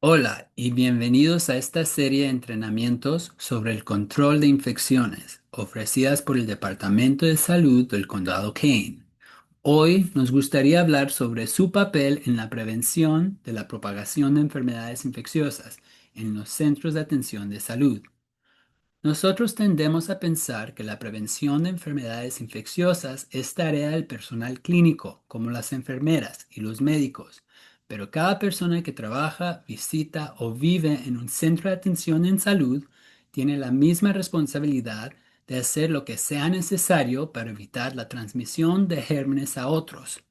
Hola y bienvenidos a esta serie de entrenamientos sobre el control de infecciones ofrecidas por el Departamento de Salud del Condado Kane. Hoy nos gustaría hablar sobre su papel en la prevención de la propagación de enfermedades infecciosas en los centros de atención de salud. Nosotros tendemos a pensar que la prevención de enfermedades infecciosas es tarea del personal clínico, como las enfermeras y los médicos, pero cada persona que trabaja, visita o vive en un centro de atención en salud tiene la misma responsabilidad de hacer lo que sea necesario para evitar la transmisión de gérmenes a otros.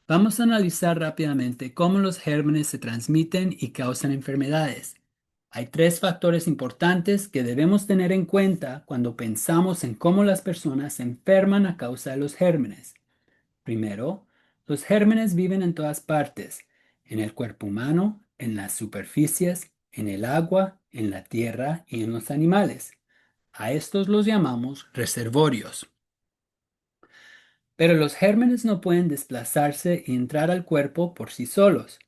Vamos a analizar rápidamente cómo los gérmenes se transmiten y causan enfermedades. Hay tres factores importantes que debemos tener en cuenta cuando pensamos en cómo las personas se enferman a causa de los gérmenes. Primero, los gérmenes viven en todas partes, en el cuerpo humano, en las superficies, en el agua, en la tierra y en los animales. A estos los llamamos reservorios. Pero los gérmenes no pueden desplazarse y entrar al cuerpo por sí solos.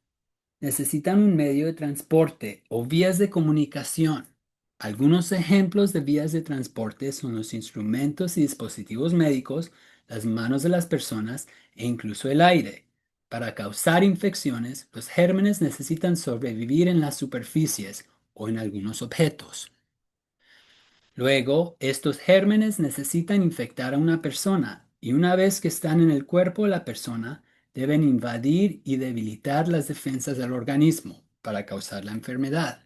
Necesitan un medio de transporte o vías de comunicación. Algunos ejemplos de vías de transporte son los instrumentos y dispositivos médicos, las manos de las personas e incluso el aire. Para causar infecciones, los gérmenes necesitan sobrevivir en las superficies o en algunos objetos. Luego, estos gérmenes necesitan infectar a una persona y una vez que están en el cuerpo de la persona, deben invadir y debilitar las defensas del organismo para causar la enfermedad.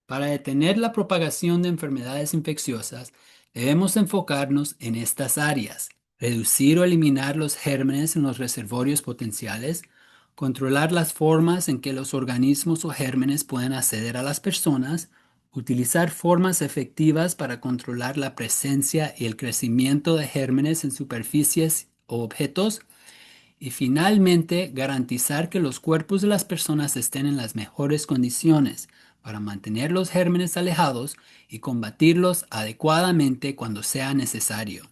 Para detener la propagación de enfermedades infecciosas, debemos enfocarnos en estas áreas: reducir o eliminar los gérmenes en los reservorios potenciales, controlar las formas en que los organismos o gérmenes pueden acceder a las personas, utilizar formas efectivas para controlar la presencia y el crecimiento de gérmenes en superficies o objetos, y finalmente, garantizar que los cuerpos de las personas estén en las mejores condiciones para mantener los gérmenes alejados y combatirlos adecuadamente cuando sea necesario.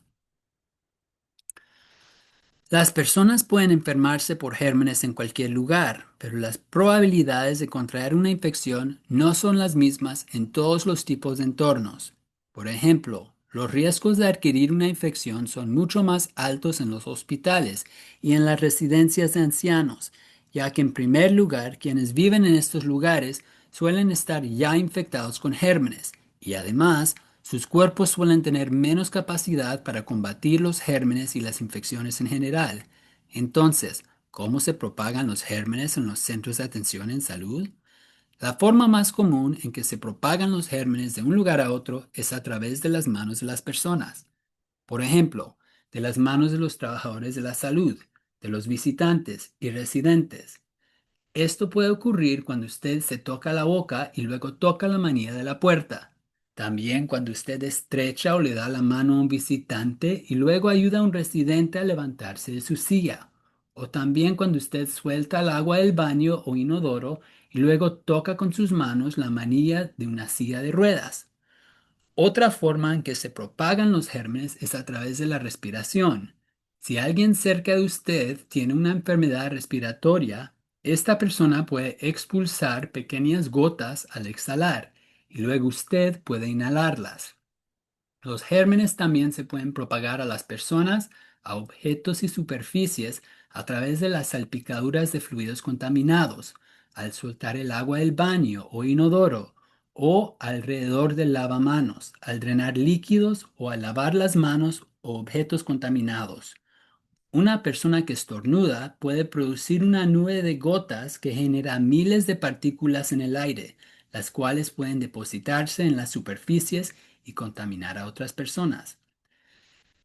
Las personas pueden enfermarse por gérmenes en cualquier lugar, pero las probabilidades de contraer una infección no son las mismas en todos los tipos de entornos. Por ejemplo, los riesgos de adquirir una infección son mucho más altos en los hospitales y en las residencias de ancianos, ya que en primer lugar quienes viven en estos lugares suelen estar ya infectados con gérmenes y además sus cuerpos suelen tener menos capacidad para combatir los gérmenes y las infecciones en general. Entonces, ¿cómo se propagan los gérmenes en los centros de atención en salud? La forma más común en que se propagan los gérmenes de un lugar a otro es a través de las manos de las personas. Por ejemplo, de las manos de los trabajadores de la salud, de los visitantes y residentes. Esto puede ocurrir cuando usted se toca la boca y luego toca la manilla de la puerta. También cuando usted estrecha o le da la mano a un visitante y luego ayuda a un residente a levantarse de su silla. O también cuando usted suelta el agua del baño o inodoro y luego toca con sus manos la manilla de una silla de ruedas. Otra forma en que se propagan los gérmenes es a través de la respiración. Si alguien cerca de usted tiene una enfermedad respiratoria, esta persona puede expulsar pequeñas gotas al exhalar y luego usted puede inhalarlas. Los gérmenes también se pueden propagar a las personas, a objetos y superficies a través de las salpicaduras de fluidos contaminados, al soltar el agua del baño o inodoro, o alrededor del lavamanos, al drenar líquidos o al lavar las manos o objetos contaminados. Una persona que estornuda puede producir una nube de gotas que genera miles de partículas en el aire, las cuales pueden depositarse en las superficies y contaminar a otras personas.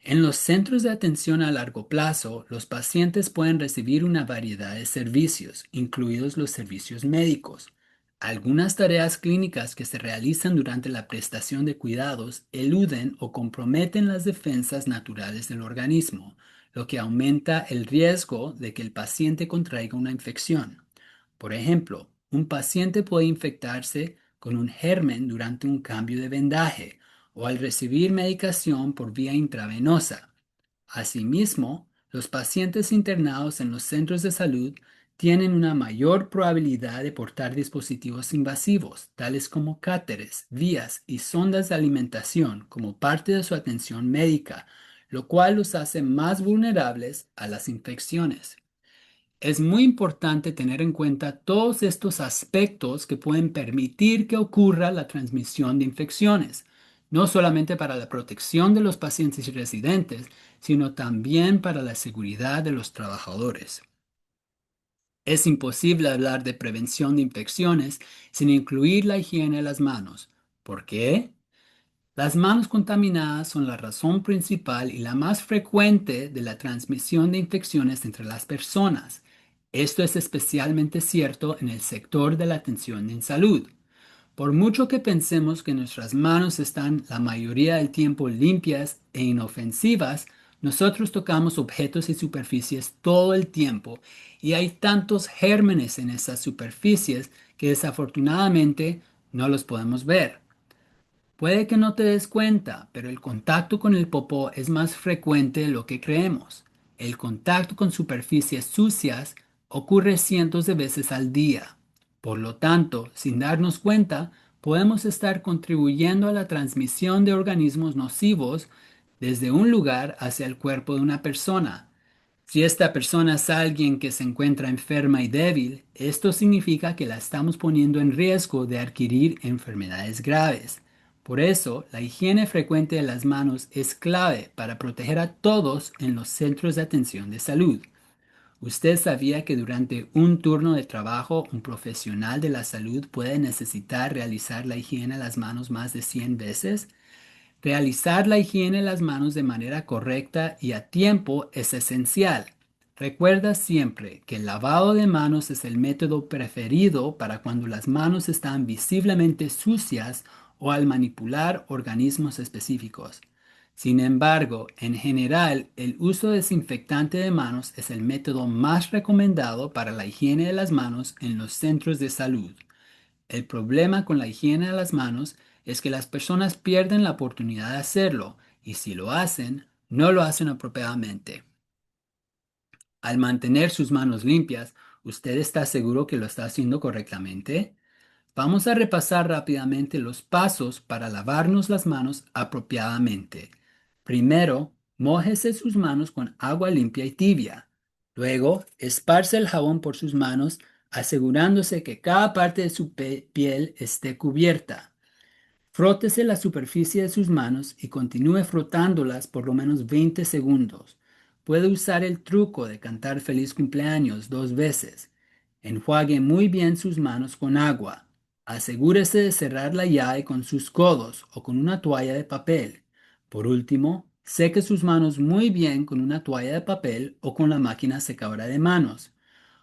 En los centros de atención a largo plazo, los pacientes pueden recibir una variedad de servicios, incluidos los servicios médicos. Algunas tareas clínicas que se realizan durante la prestación de cuidados eluden o comprometen las defensas naturales del organismo, lo que aumenta el riesgo de que el paciente contraiga una infección. Por ejemplo, un paciente puede infectarse con un germen durante un cambio de vendaje o al recibir medicación por vía intravenosa. Asimismo, los pacientes internados en los centros de salud tienen una mayor probabilidad de portar dispositivos invasivos, tales como cáteres, vías y sondas de alimentación, como parte de su atención médica, lo cual los hace más vulnerables a las infecciones. Es muy importante tener en cuenta todos estos aspectos que pueden permitir que ocurra la transmisión de infecciones, no solamente para la protección de los pacientes y residentes, sino también para la seguridad de los trabajadores. Es imposible hablar de prevención de infecciones sin incluir la higiene de las manos. ¿Por qué? Las manos contaminadas son la razón principal y la más frecuente de la transmisión de infecciones entre las personas. Esto es especialmente cierto en el sector de la atención en salud. Por mucho que pensemos que nuestras manos están la mayoría del tiempo limpias e inofensivas, nosotros tocamos objetos y superficies todo el tiempo y hay tantos gérmenes en esas superficies que desafortunadamente no los podemos ver. Puede que no te des cuenta, pero el contacto con el popó es más frecuente de lo que creemos. El contacto con superficies sucias ocurre cientos de veces al día. Por lo tanto, sin darnos cuenta, podemos estar contribuyendo a la transmisión de organismos nocivos desde un lugar hacia el cuerpo de una persona. Si esta persona es alguien que se encuentra enferma y débil, esto significa que la estamos poniendo en riesgo de adquirir enfermedades graves. Por eso, la higiene frecuente de las manos es clave para proteger a todos en los centros de atención de salud. ¿Usted sabía que durante un turno de trabajo un profesional de la salud puede necesitar realizar la higiene de las manos más de 100 veces? Realizar la higiene de las manos de manera correcta y a tiempo es esencial. Recuerda siempre que el lavado de manos es el método preferido para cuando las manos están visiblemente sucias o al manipular organismos específicos. Sin embargo, en general, el uso desinfectante de manos es el método más recomendado para la higiene de las manos en los centros de salud. El problema con la higiene de las manos es que las personas pierden la oportunidad de hacerlo y si lo hacen, no lo hacen apropiadamente. Al mantener sus manos limpias, ¿usted está seguro que lo está haciendo correctamente? Vamos a repasar rápidamente los pasos para lavarnos las manos apropiadamente. Primero, mójese sus manos con agua limpia y tibia. Luego, esparce el jabón por sus manos, asegurándose que cada parte de su piel esté cubierta. Frótese la superficie de sus manos y continúe frotándolas por lo menos 20 segundos. Puede usar el truco de cantar feliz cumpleaños 2 veces. Enjuague muy bien sus manos con agua. Asegúrese de cerrar la llave con sus codos o con una toalla de papel. Por último, seque sus manos muy bien con una toalla de papel o con la máquina secadora de manos.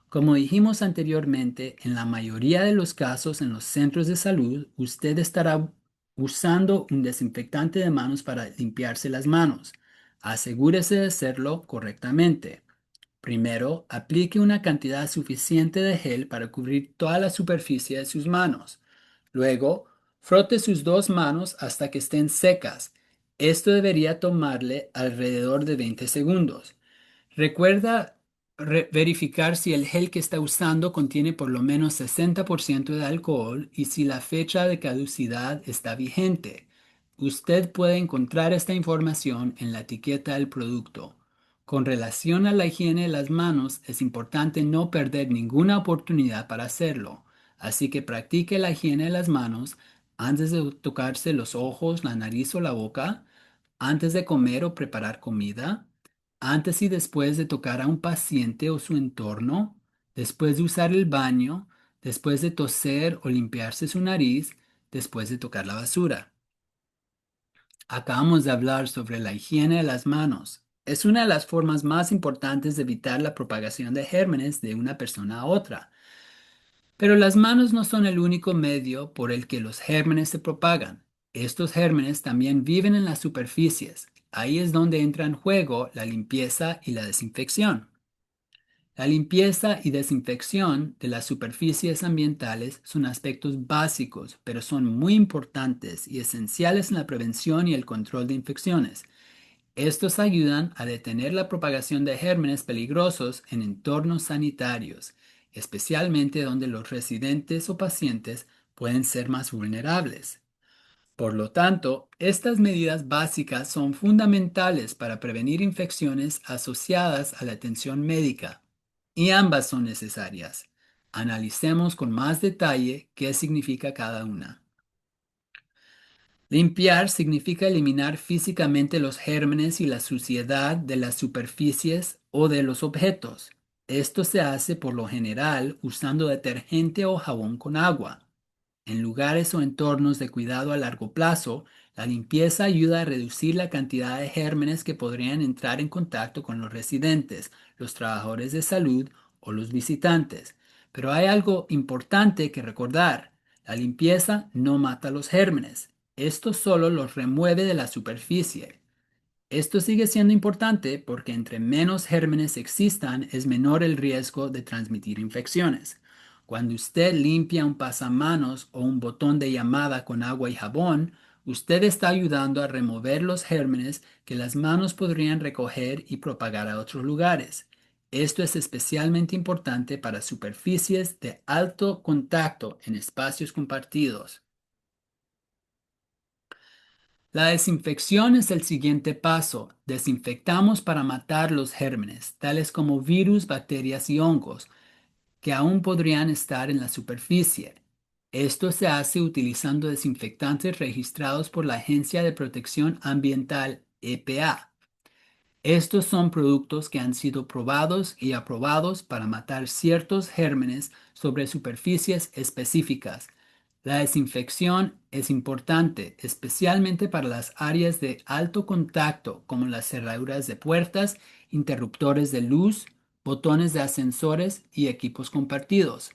Como dijimos anteriormente, en la mayoría de los casos en los centros de salud, usted estará usando un desinfectante de manos para limpiarse las manos. Asegúrese de hacerlo correctamente. Primero, aplique una cantidad suficiente de gel para cubrir toda la superficie de sus manos. Luego, frote sus dos manos hasta que estén secas. Esto debería tomarle alrededor de 20 segundos. Recuerda verificar si el gel que está usando contiene por lo menos 60% de alcohol y si la fecha de caducidad está vigente. Usted puede encontrar esta información en la etiqueta del producto. Con relación a la higiene de las manos, es importante no perder ninguna oportunidad para hacerlo. Así que practique la higiene de las manos antes de tocarse los ojos, la nariz o la boca, antes de comer o preparar comida, antes y después de tocar a un paciente o su entorno, después de usar el baño, después de toser o limpiarse su nariz, después de tocar la basura. Acabamos de hablar sobre la higiene de las manos. Es una de las formas más importantes de evitar la propagación de gérmenes de una persona a otra. Pero las manos no son el único medio por el que los gérmenes se propagan. Estos gérmenes también viven en las superficies. Ahí es donde entra en juego la limpieza y la desinfección. La limpieza y desinfección de las superficies ambientales son aspectos básicos, pero son muy importantes y esenciales en la prevención y el control de infecciones. Estos ayudan a detener la propagación de gérmenes peligrosos en entornos sanitarios. especialmente donde los residentes o pacientes pueden ser más vulnerables. Por lo tanto, estas medidas básicas son fundamentales para prevenir infecciones asociadas a la atención médica, y ambas son necesarias. Analicemos con más detalle qué significa cada una. Limpiar significa eliminar físicamente los gérmenes y la suciedad de las superficies o de los objetos. Esto se hace por lo general usando detergente o jabón con agua. En lugares o entornos de cuidado a largo plazo, la limpieza ayuda a reducir la cantidad de gérmenes que podrían entrar en contacto con los residentes, los trabajadores de salud o los visitantes. Pero hay algo importante que recordar. La limpieza no mata los gérmenes. Esto solo los remueve de la superficie. Esto sigue siendo importante porque entre menos gérmenes existan, es menor el riesgo de transmitir infecciones. Cuando usted limpia un pasamanos o un botón de llamada con agua y jabón, usted está ayudando a remover los gérmenes que las manos podrían recoger y propagar a otros lugares. Esto es especialmente importante para superficies de alto contacto en espacios compartidos. La desinfección es el siguiente paso. Desinfectamos para matar los gérmenes, tales como virus, bacterias y hongos, que aún podrían estar en la superficie. Esto se hace utilizando desinfectantes registrados por la Agencia de Protección Ambiental, EPA. Estos son productos que han sido probados y aprobados para matar ciertos gérmenes sobre superficies específicas. La desinfección es importante, especialmente para las áreas de alto contacto, como las cerraduras de puertas, interruptores de luz, botones de ascensores y equipos compartidos.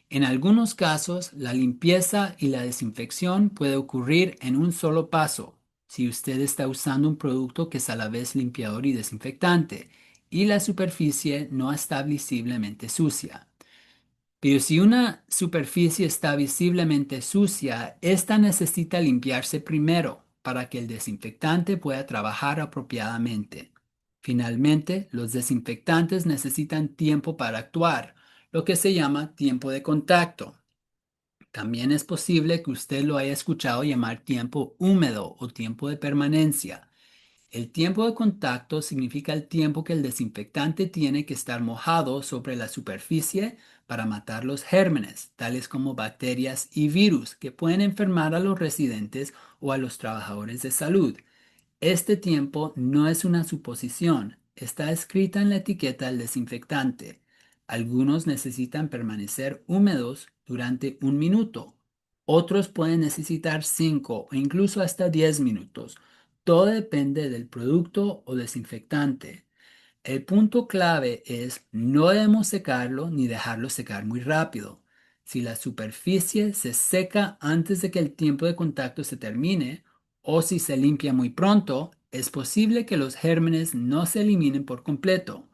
En algunos casos, la limpieza y la desinfección puede ocurrir en un solo paso si usted está usando un producto que es a la vez limpiador y desinfectante y la superficie no está visiblemente sucia. Pero si una superficie está visiblemente sucia, esta necesita limpiarse primero para que el desinfectante pueda trabajar apropiadamente. Finalmente, los desinfectantes necesitan tiempo para actuar, lo que se llama tiempo de contacto. También es posible que usted lo haya escuchado llamar tiempo húmedo o tiempo de permanencia. El tiempo de contacto significa el tiempo que el desinfectante tiene que estar mojado sobre la superficie para matar los gérmenes, tales como bacterias y virus, que pueden enfermar a los residentes o a los trabajadores de salud. Este tiempo no es una suposición, está escrita en la etiqueta del desinfectante. Algunos necesitan permanecer húmedos durante 1 minuto, otros pueden necesitar 5 o incluso hasta 10 minutos. Todo depende del producto o desinfectante. El punto clave es no debemos secarlo ni dejarlo secar muy rápido. Si la superficie se seca antes de que el tiempo de contacto se termine o si se limpia muy pronto, es posible que los gérmenes no se eliminen por completo.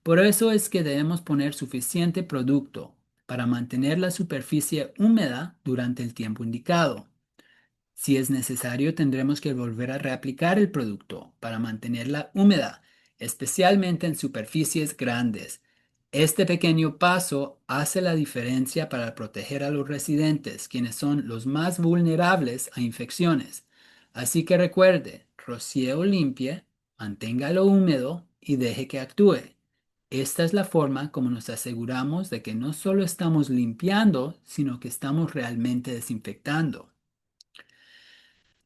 Por eso es que debemos poner suficiente producto para mantener la superficie húmeda durante el tiempo indicado. Si es necesario, tendremos que volver a reaplicar el producto para mantenerla húmeda, especialmente en superficies grandes. Este pequeño paso hace la diferencia para proteger a los residentes, quienes son los más vulnerables a infecciones. Así que recuerde, rocíe o limpie, manténgalo húmedo y deje que actúe. Esta es la forma como nos aseguramos de que no solo estamos limpiando, sino que estamos realmente desinfectando.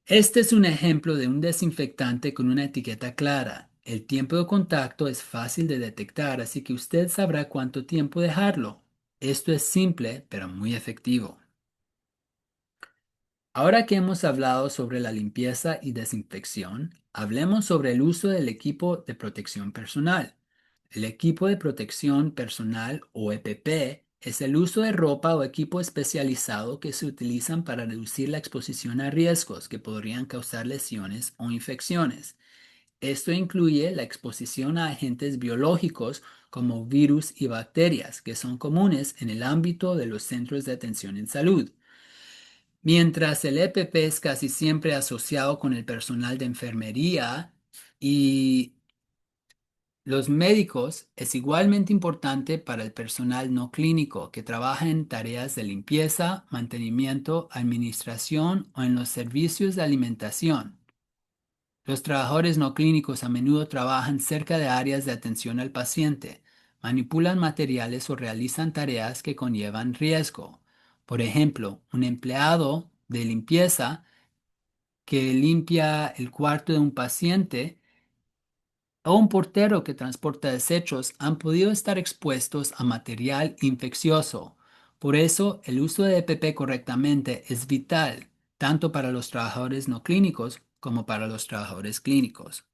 Este es un ejemplo de un desinfectante con una etiqueta clara. El tiempo de contacto es fácil de detectar, así que usted sabrá cuánto tiempo dejarlo. Esto es simple, pero muy efectivo. Ahora que hemos hablado sobre la limpieza y desinfección, hablemos sobre el uso del equipo de protección personal. El equipo de protección personal o EPP es el uso de ropa o equipo especializado que se utilizan para reducir la exposición a riesgos que podrían causar lesiones o infecciones. Esto incluye la exposición a agentes biológicos como virus y bacterias que son comunes en el ámbito de los centros de atención en salud. Mientras el EPP es casi siempre asociado con el personal de enfermería y Los médicos es igualmente importante para el personal no clínico que trabaja en tareas de limpieza, mantenimiento, administración o en los servicios de alimentación. Los trabajadores no clínicos a menudo trabajan cerca de áreas de atención al paciente, manipulan materiales o realizan tareas que conllevan riesgo. Por ejemplo, un empleado de limpieza que limpia el cuarto de un paciente o un portero que transporta desechos han podido estar expuestos a material infeccioso. Por eso, el uso de EPP correctamente es vital, tanto para los trabajadores no clínicos como para los trabajadores clínicos.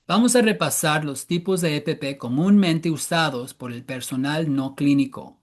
Vamos a repasar los tipos de EPP comúnmente usados por el personal no clínico.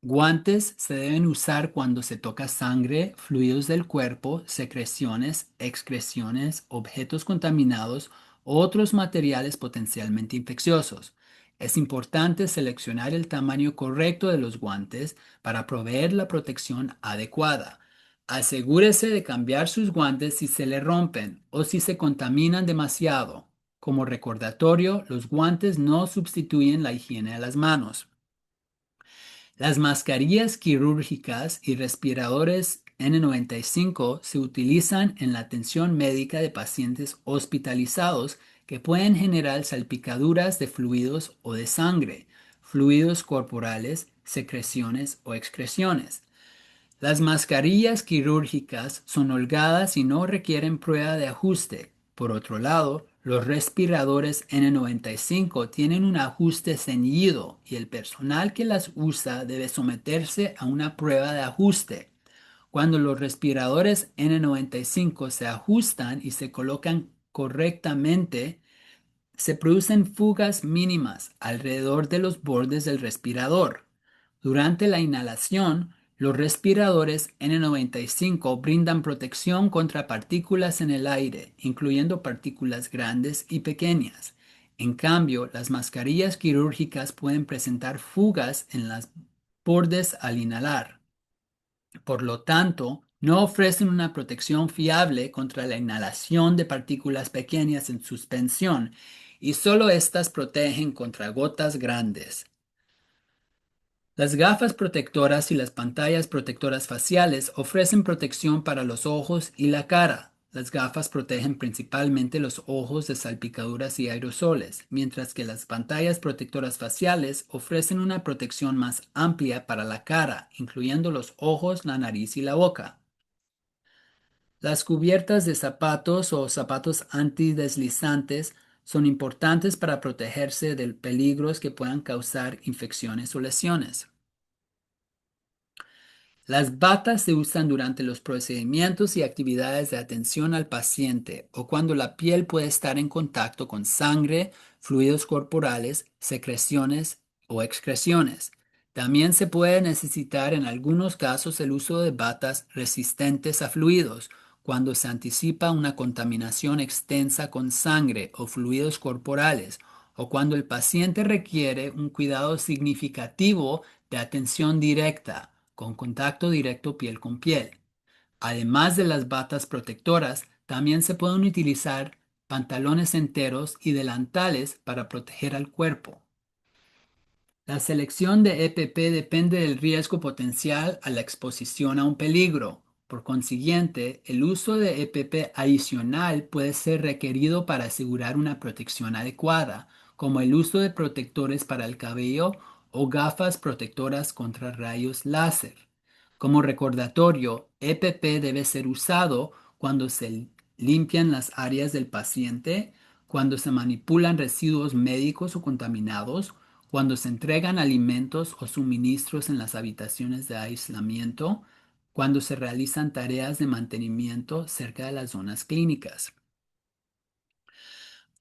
Guantes se deben usar cuando se toca sangre, fluidos del cuerpo, secreciones, excreciones, objetos contaminados o otros materiales potencialmente infecciosos. Es importante seleccionar el tamaño correcto de los guantes para proveer la protección adecuada. Asegúrese de cambiar sus guantes si se le rompen o si se contaminan demasiado. Como recordatorio, los guantes no sustituyen la higiene de las manos. Las mascarillas quirúrgicas y respiradores N95 se utilizan en la atención médica de pacientes hospitalizados que pueden generar salpicaduras de fluidos o de sangre, fluidos corporales, secreciones o excreciones. Las mascarillas quirúrgicas son holgadas y no requieren prueba de ajuste. Por otro lado, los respiradores N95 tienen un ajuste ceñido y el personal que las usa debe someterse a una prueba de ajuste. Cuando los respiradores N95 se ajustan y se colocan correctamente, se producen fugas mínimas alrededor de los bordes del respirador. Durante la inhalación, los respiradores N95 brindan protección contra partículas en el aire, incluyendo partículas grandes y pequeñas. En cambio, las mascarillas quirúrgicas pueden presentar fugas en los bordes al inhalar. Por lo tanto, no ofrecen una protección fiable contra la inhalación de partículas pequeñas en suspensión y solo estas protegen contra gotas grandes. Las gafas protectoras y las pantallas protectoras faciales ofrecen protección para los ojos y la cara. Las gafas protegen principalmente los ojos de salpicaduras y aerosoles, mientras que las pantallas protectoras faciales ofrecen una protección más amplia para la cara, incluyendo los ojos, la nariz y la boca. Las cubiertas de zapatos o zapatos antideslizantes son importantes para protegerse de peligros que puedan causar infecciones o lesiones. Las batas se usan durante los procedimientos y actividades de atención al paciente o cuando la piel puede estar en contacto con sangre, fluidos corporales, secreciones o excreciones. También se puede necesitar en algunos casos el uso de batas resistentes a fluidos cuando se anticipa una contaminación extensa con sangre o fluidos corporales o cuando el paciente requiere un cuidado significativo de atención directa con contacto directo piel con piel. Además de las batas protectoras, también se pueden utilizar pantalones enteros y delantales para proteger al cuerpo. La selección de EPP depende del riesgo potencial a la exposición a un peligro. Por consiguiente, el uso de EPP adicional puede ser requerido para asegurar una protección adecuada, como el uso de protectores para el cabello o gafas protectoras contra rayos láser. Como recordatorio, EPP debe ser usado cuando se limpian las áreas del paciente, cuando se manipulan residuos médicos o contaminados, cuando se entregan alimentos o suministros en las habitaciones de aislamiento, cuando se realizan tareas de mantenimiento cerca de las zonas clínicas.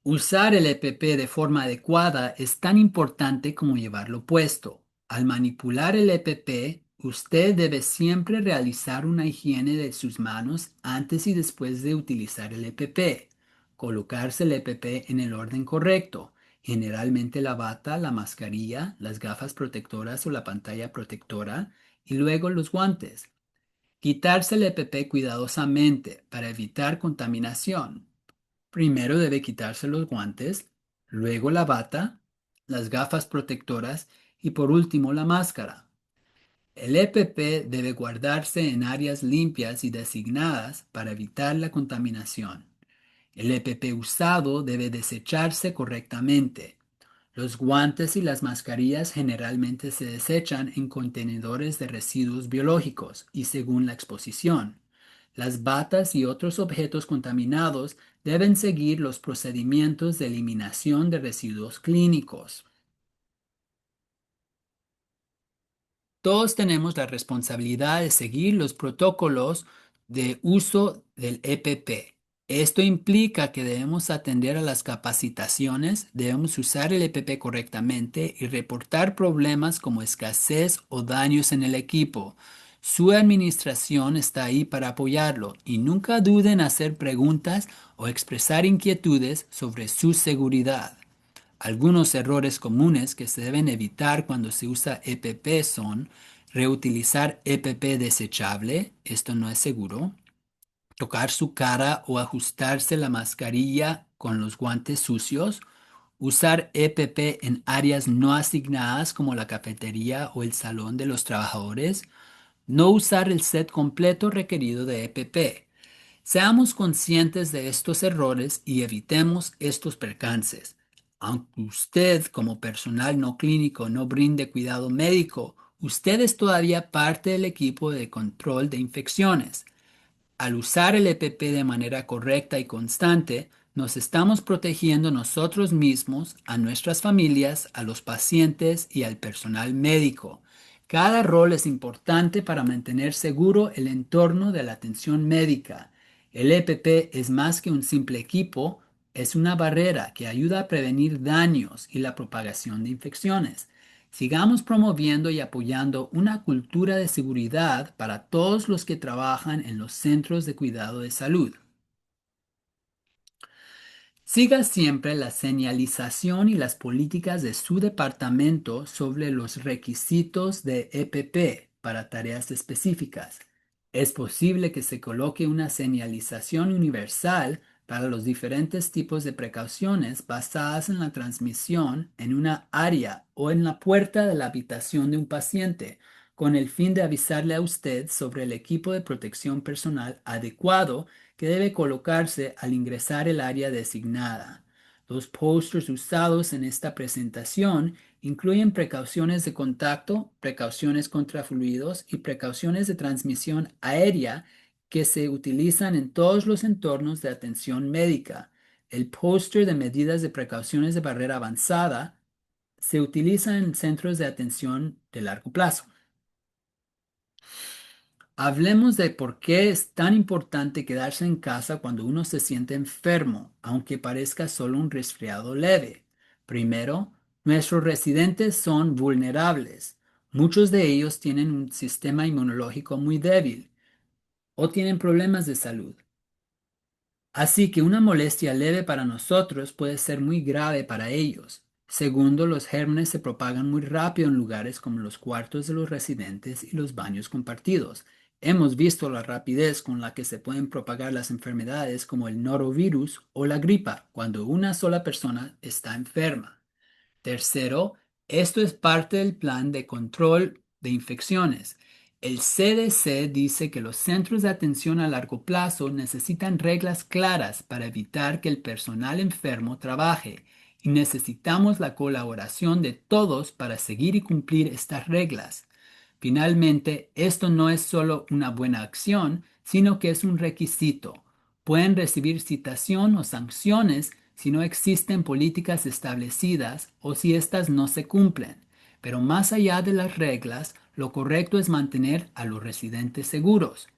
Usar el EPP de forma adecuada es tan importante como llevarlo puesto. Al manipular el EPP, usted debe siempre realizar una higiene de sus manos antes y después de utilizar el EPP. Colocarse el EPP en el orden correcto, generalmente la bata, la mascarilla, las gafas protectoras o la pantalla protectora, y luego los guantes. Quitarse el EPP cuidadosamente para evitar contaminación. Primero debe quitarse los guantes, luego la bata, las gafas protectoras y por último la máscara. El EPP debe guardarse en áreas limpias y designadas para evitar la contaminación. El EPP usado debe desecharse correctamente. Los guantes y las mascarillas generalmente se desechan en contenedores de residuos biológicos y según la exposición. Las batas y otros objetos contaminados deben seguir los procedimientos de eliminación de residuos clínicos. Todos tenemos la responsabilidad de seguir los protocolos de uso del EPP. Esto implica que debemos atender a las capacitaciones, debemos usar el EPP correctamente y reportar problemas como escasez o daños en el equipo. Su administración está ahí para apoyarlo y nunca duden en hacer preguntas o expresar inquietudes sobre su seguridad. Algunos errores comunes que se deben evitar cuando se usa EPP son reutilizar EPP desechable, esto no es seguro, tocar su cara o ajustarse la mascarilla con los guantes sucios, usar EPP en áreas no asignadas como la cafetería o el salón de los trabajadores, no usar el set completo requerido de EPP. Seamos conscientes de estos errores y evitemos estos percances. Aunque usted como personal no clínico no brinde cuidado médico, usted es todavía parte del equipo de control de infecciones. Al usar el EPP de manera correcta y constante, nos estamos protegiendo nosotros mismos, a nuestras familias, a los pacientes y al personal médico. Cada rol es importante para mantener seguro el entorno de la atención médica. El EPP es más que un simple equipo, es una barrera que ayuda a prevenir daños y la propagación de infecciones. Sigamos promoviendo y apoyando una cultura de seguridad para todos los que trabajan en los centros de cuidado de salud. Siga siempre la señalización y las políticas de su departamento sobre los requisitos de EPP para tareas específicas. Es posible que se coloque una señalización universal para los diferentes tipos de precauciones basadas en la transmisión en una área o en la puerta de la habitación de un paciente, con el fin de avisarle a usted sobre el equipo de protección personal adecuado que debe colocarse al ingresar el área designada. Los pósters usados en esta presentación incluyen precauciones de contacto, precauciones contra fluidos y precauciones de transmisión aérea que se utilizan en todos los entornos de atención médica. El póster de medidas de precauciones de barrera avanzada se utiliza en centros de atención de largo plazo. Hablemos de por qué es tan importante quedarse en casa cuando uno se siente enfermo, aunque parezca solo un resfriado leve. Primero, nuestros residentes son vulnerables. Muchos de ellos tienen un sistema inmunológico muy débil o tienen problemas de salud. Así que una molestia leve para nosotros puede ser muy grave para ellos. Segundo, los gérmenes se propagan muy rápido en lugares como los cuartos de los residentes y los baños compartidos. Hemos visto la rapidez con la que se pueden propagar las enfermedades como el norovirus o la gripa cuando una sola persona está enferma. Tercero, esto es parte del plan de control de infecciones. El CDC dice que los centros de atención a largo plazo necesitan reglas claras para evitar que el personal enfermo trabaje y necesitamos la colaboración de todos para seguir y cumplir estas reglas. Finalmente, esto no es solo una buena acción, sino que es un requisito. Pueden recibir citación o sanciones si no existen políticas establecidas o si éstas no se cumplen. Pero más allá de las reglas, lo correcto es mantener a los residentes seguros.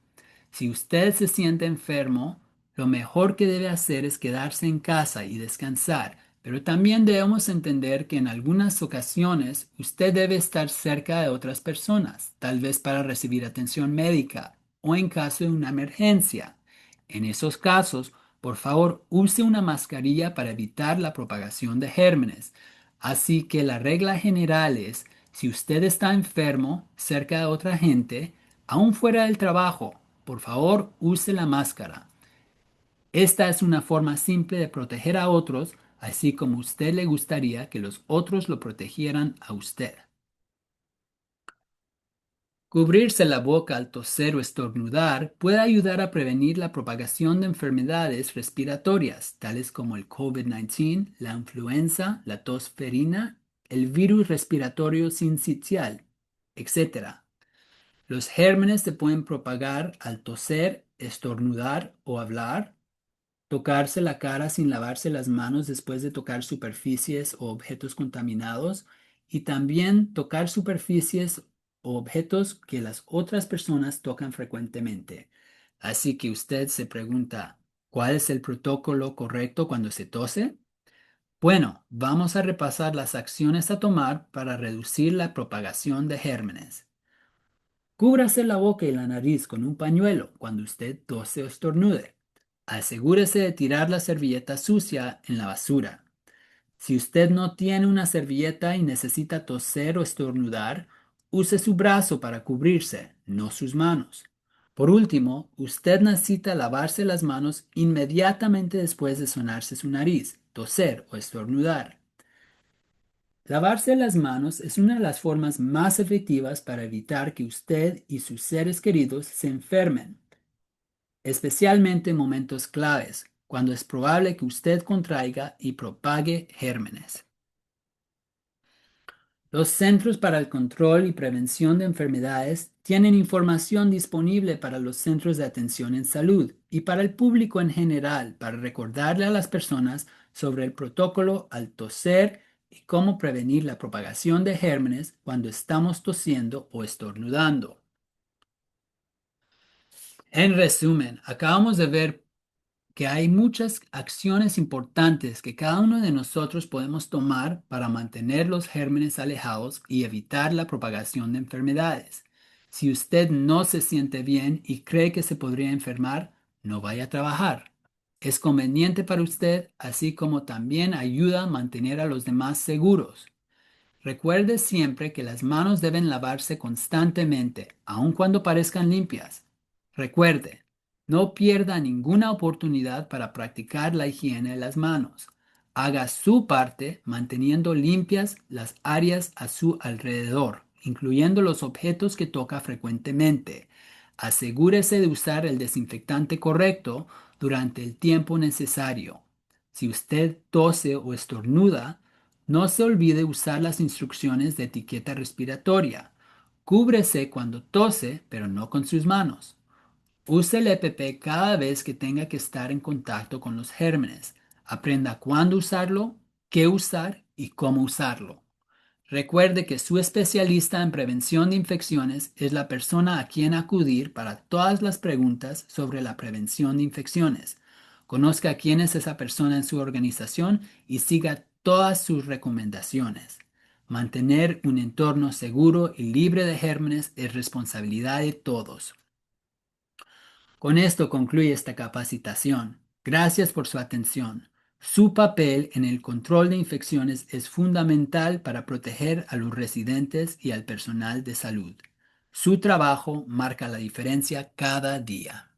Si usted se siente enfermo, lo mejor que debe hacer es quedarse en casa y descansar, pero también debemos entender que en algunas ocasiones usted debe estar cerca de otras personas, tal vez para recibir atención médica o en caso de una emergencia. En esos casos, por favor, use una mascarilla para evitar la propagación de gérmenes. Así que la regla general es, si usted está enfermo cerca de otra gente, aún fuera del trabajo, por favor, use la máscara. Esta es una forma simple de proteger a otros, así como usted le gustaría que los otros lo protegieran a usted. Cubrirse la boca al toser o estornudar puede ayudar a prevenir la propagación de enfermedades respiratorias, tales como el COVID-19, la influenza, la tos ferina, el virus respiratorio sincicial, etc. Los gérmenes se pueden propagar al toser, estornudar o hablar, tocarse la cara sin lavarse las manos después de tocar superficies o objetos contaminados y también tocar superficies o objetos que las otras personas tocan frecuentemente. Así que usted se pregunta, ¿cuál es el protocolo correcto cuando se tose? Bueno, vamos a repasar las acciones a tomar para reducir la propagación de gérmenes. Cúbrase la boca y la nariz con un pañuelo cuando usted tose o estornude. Asegúrese de tirar la servilleta sucia en la basura. Si usted no tiene una servilleta y necesita toser o estornudar, use su brazo para cubrirse, no sus manos. Por último, usted necesita lavarse las manos inmediatamente después de sonarse su nariz, toser o estornudar. Lavarse las manos es una de las formas más efectivas para evitar que usted y sus seres queridos se enfermen, especialmente en momentos claves, cuando es probable que usted contraiga y propague gérmenes. Los Centros para el Control y Prevención de Enfermedades tienen información disponible para los centros de atención en salud y para el público en general para recordarle a las personas sobre el protocolo al toser y cómo prevenir la propagación de gérmenes cuando estamos tosiendo o estornudando. En resumen, acabamos de ver que hay muchas acciones importantes que cada uno de nosotros podemos tomar para mantener los gérmenes alejados y evitar la propagación de enfermedades. Si usted no se siente bien y cree que se podría enfermar, no vaya a trabajar. Es conveniente para usted, así como también ayuda a mantener a los demás seguros. Recuerde siempre que las manos deben lavarse constantemente, aun cuando parezcan limpias. Recuerde, no pierda ninguna oportunidad para practicar la higiene de las manos. Haga su parte manteniendo limpias las áreas a su alrededor, incluyendo los objetos que toca frecuentemente. Asegúrese de usar el desinfectante correcto durante el tiempo necesario. Si usted tose o estornuda, no se olvide usar las instrucciones de etiqueta respiratoria. Cúbrese cuando tose, pero no con sus manos. Use el EPP cada vez que tenga que estar en contacto con los gérmenes. Aprenda cuándo usarlo, qué usar y cómo usarlo. Recuerde que su especialista en prevención de infecciones es la persona a quien acudir para todas las preguntas sobre la prevención de infecciones. Conozca quién es esa persona en su organización y siga todas sus recomendaciones. Mantener un entorno seguro y libre de gérmenes es responsabilidad de todos. Con esto concluye esta capacitación. Gracias por su atención. Su papel en el control de infecciones es fundamental para proteger a los residentes y al personal de salud. Su trabajo marca la diferencia cada día.